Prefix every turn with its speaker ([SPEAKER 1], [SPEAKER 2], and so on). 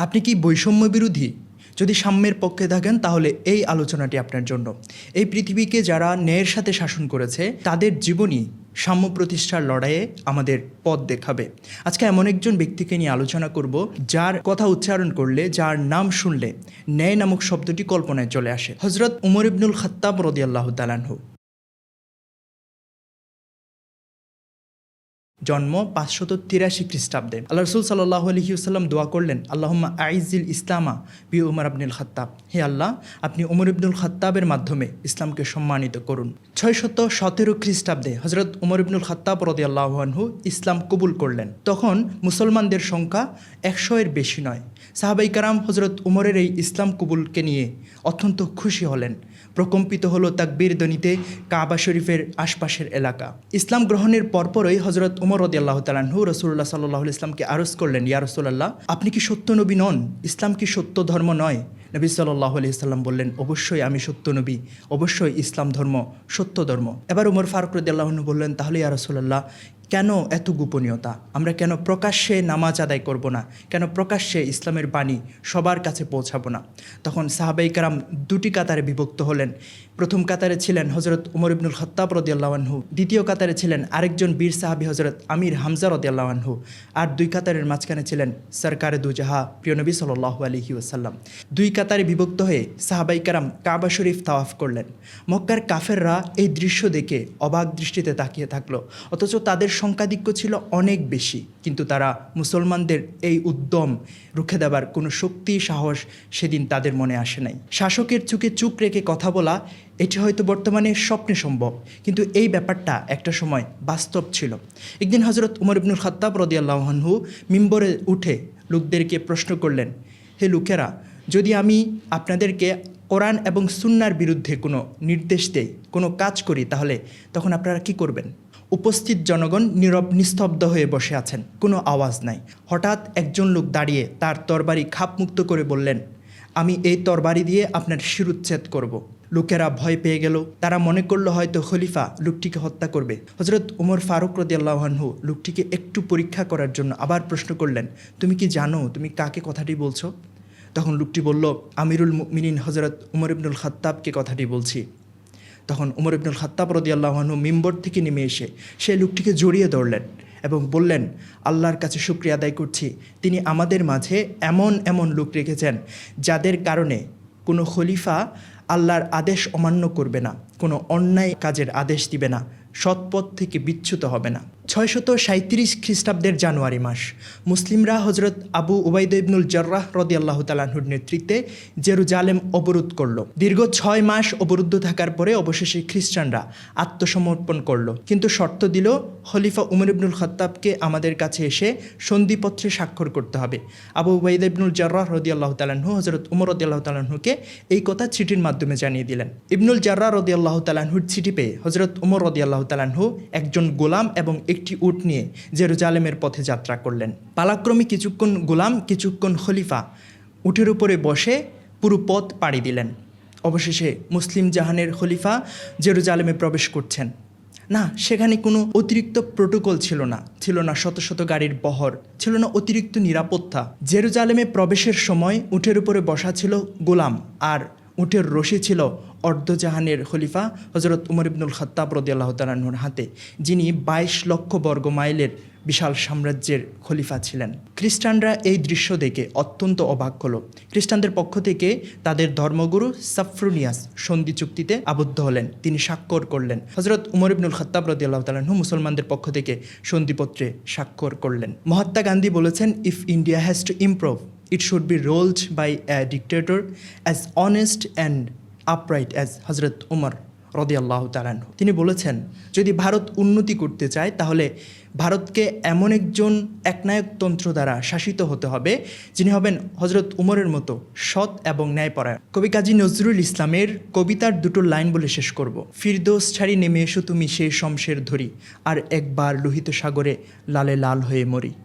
[SPEAKER 1] আপনি কি বৈষম্য বিরোধী? যদি সাম্যের পক্ষে থাকেন তাহলে এই আলোচনাটি আপনার জন্য। এই পৃথিবীকে যারা ন্যায়ের সাথে শাসন করেছে তাদের জীবনই সাম্য প্রতিষ্ঠার লড়াইয়ে আমাদের পথ দেখাবে। আজকে এমন একজন ব্যক্তিকে নিয়ে আলোচনা করব যার কথা উচ্চারণ করলে, যার নাম শুনলে ন্যায় নামক শব্দটি কল্পনায় চলে আসে। হযরত উমর ইবনুল খাত্তাব রাদিয়াল্লাহু তাআলা আনহু। জন্ম 583 খ্রিস্টাব্দে। আল্লাহ রাসূল সাল্লাল্লাহু আলাইহি ওয়াসাল্লাম দোয়া করলেন, আল্লাহুম্মা আইজ্জিল ইসলামা বি উমর ইবনুল খাত্তাব। হে আল্লাহ, আপনি উমর ইবনুল খাত্তাবের মাধ্যমে ইসলামকে সম্মানিত করুন। 617 খ্রিস্টাব্দে হযরত উমর ইবনুল খাত্তাব রাদিয়াল্লাহু আনহু ইসলাম কবুল করলেন। তখন মুসলমানদের সংখ্যা 100-এর বেশি নয়। সাহাবায়ে কেরাম হযরত উমরের এই ইসলাম কবুলকে নিয়ে অত্যন্ত খুশি হলেন। প্রকম্পিত হলো তাকবীর ধ্বনিতে কাবা শরীফের আশপাশের এলাকা। ইসলাম গ্রহণের পরপরই হযরত উমর রাদিয়াল্লাহু তাআলা আনহু রাসূলুল্লাহ সাল্লাল্লাহু আলাইহি ওয়াসাল্লামকে আরজ করলেন, ইয়া রাসূলুল্লাহ, আপনি কি সত্য নবী নন? ইসলাম কি সত্য ধর্ম নয়? নবী সাল্লাল্লাহু আলাইহি ওয়াসাল্লাম বললেন, অবশ্যই আমি সত্য নবী, অবশ্যই ইসলাম ধর্ম সত্য ধর্ম। এবার উমর ফারুক রাদিয়াল্লাহু আনহু বললেন, তাহলে ইয়া রাসূলুল্লাহ, কেন এত গোপনীয়তা? আমরা কেন প্রকাশ্যে নামাজ আদায় করব না? কেন প্রকাশ্যে ইসলামের বাণী সবার কাছে পৌঁছাবো না? তখন সাহাবায়ে কেরাম দুটি কাতারে বিভক্ত হলেন। প্রথম কাতারে ছিলেন হযরত উমর ইবনুল খাত্তাব রাদিয়াল্লাহু আনহু, দ্বিতীয় কাতারে ছিলেন আরেকজন বীর সাহাবী হযরত আমির হামজা রাদিয়াল্লাহু আনহু, আর দুই কাতারের মাঝখানে ছিলেন সরকারে দুজাহা প্রিয় নবী সাল্লাল্লাহু আলাইহি ওয়াসাল্লাম। দুই কাতারে বিভক্ত হয়ে সাহাবায়ে কেরাম কাবা শরীফ তাওয়াফ করলেন। মক্কার কাফেররা এই দৃশ্য দেখে অবাক দৃষ্টিতে তাকিয়ে থাকলো, অথচ তাদের সংখ্যাধিক্য ছিল অনেক বেশি, কিন্তু তারা মুসলমানদের এই উদ্যম রুখে দেবার কোনো শক্তি সাহস সেদিন তাদের মনে আসে নাই। শাসকের চোখে চুপ রেখে কথা বলা, এটি হয়তো বর্তমানে স্বপ্নে সম্ভব, কিন্তু এই ব্যাপারটা একটা সময় বাস্তব ছিল। একদিন হযরত উমর ইবনুল খাত্তাব রাদিয়াল্লাহু আনহু মিম্বরে উঠে লোকদেরকে প্রশ্ন করলেন, হে লোকেরা, যদি আমি আপনাদেরকে কোরআন এবং সুন্নাহর বিরুদ্ধে কোনো নির্দেশ দেই, কোনো কাজ করি, তাহলে তখন আপনারা কি করবেন? উপস্থিত জনগণ নীরব নিস্তব্ধ হয়ে বসে আছেন, কোনো আওয়াজ নাই। হঠাৎ একজন লোক দাঁড়িয়ে তার তরবারি খাপমুক্ত করে বললেন, আমি এই তরবারি দিয়ে আপনার শিরুচ্ছেদ করব। লোকেরা ভয় পেয়ে গেল। তারা মনে করলো হয়তো খলিফা লোকটিকে হত্যা করবে। হযরত উমর ফারুক রাদিয়াল্লাহু আনহু লোকটিকে একটু পরীক্ষা করার জন্য আবার প্রশ্ন করলেন, তুমি কি জানো তুমি কাকে কথাটি বলছো? তখন লোকটি বলল, আমিরুল মুমিনিন হযরত উমর ইবনুল খাত্তাবকে কথাটি বলছি। তখন উমর ইবনুল খাত্তাব রাদিয়াল্লাহু আনহু মিম্বর থেকে নেমে এসে সেই লোকটিকে জড়িয়ে ধরলেন এবং বললেন, আল্লাহর কাছে শুকরিয়া আদায় করছি, তিনি আমাদের মাঝে এমন এমন লোক রেখেছেন যাদের কারণে কোনো খলিফা আল্লাহর আদেশ অমান্য করবে না, কোনো অন্যায় কাজের আদেশ দিবে না, সৎপথ থেকে বিচ্যুত হবে না। 637 খ্রিস্টাব্দের জানুয়ারি মাস মুসলিমরা হযরত আবু উবাইদা ইবনুল জাররাহ রাদিয়াল্লাহু তাআলা আনহুর নেতৃত্বে জেরুজালেম অবরোধ করল। দীর্ঘ 6 মাস অবরুদ্ধ থাকার পরে অবশেষে খ্রিস্টানরা আত্মসমর্পণ করল, কিন্তু শর্ত দিল, খলিফা উমর ইবনুল খাত্তাবকে আমাদের কাছে এসে সন্ধিপত্রে স্বাক্ষর করতে হবে। আবু উবাইদা ইবনুল জাররাহ রাদিয়াল্লাহু তাআলা আনহু হযরত উমর রাদিয়াল্লাহু তাআলা আনহুকে এই কথা চিঠির মাধ্যমে জানিয়ে দিলেন। ইবনুল জাররাহ রাদিয়াল্লাহু তাআলা আনহুর চিঠি পেয়ে হযরত উমর রাদিয়াল্লাহু তাআলা আনহু একজন গোলাম এবং একটি উট নিয়ে জেরুজালেমের পথে যাত্রা করলেন। পালাক্রমে কিছুক্ষণ গোলাম, কিছুক্ষণ খলিফা উটের উপরে বসে পুরো পথ পাড়ি দিলেন। অবশেষে মুসলিম জাহানের খলিফা জেরুজালেমে প্রবেশ করছেন। না, সেখানে কোনো অতিরিক্ত প্রোটোকল ছিল না, ছিল না শত শত গাড়ির বহর, ছিল না অতিরিক্ত নিরাপত্তা। জেরুজালেমে প্রবেশের সময় উটের উপরে বসা ছিল গোলাম, আর উটের রশি ছিল অর্ধজাহানের খলিফা হযরত উমর ইবনুল খাত্তাব রাদিয়াল্লাহু তাআলা আনহুর হাতে, যিনি 22 লক্ষ বর্গ মাইলের বিশাল সাম্রাজ্যের খলিফা ছিলেন। খ্রিস্টানরা এই দৃশ্য দেখে অত্যন্ত অবাক হলো। খ্রিস্টানদের পক্ষ থেকে তাদের ধর্মগুরু সাফরুনিয়াস সন্ধি চুক্তিতে আবদ্ধ হলেন, তিনি স্বাক্ষর করলেন। হযরত উমর ইবনুল খাত্তাব রাদিয়াল্লাহু তাআলা আনহু মুসলমানদের পক্ষ থেকে সন্ধিপত্রে স্বাক্ষর করলেন। মহাত্মা গান্ধী বলেছেন, if India has to improve, it should be ruled by a dictator as honest and upright as হযরত উমর রাদিয়াল্লাহু তাআলা আনহু। তিনি বলেছেন, যদি ভারত উন্নতি করতে চায় তাহলে ভারতকে এমন একজন একনায়কতন্ত্র দ্বারা শাসিত হতে হবে যিনি হবেন হযরত উমরের মতো সৎ এবং ন্যায়পরায়ণ। কবি কাজী নজরুল ইসলামের কবিতার দুটো লাইন বলে শেষ করব। ফিরদৌস ছাড়ি নেমে এসো তুমি সেই শমশের ধরি, আর একবার লোহিত সাগরে লালে লাল হয়ে মরি।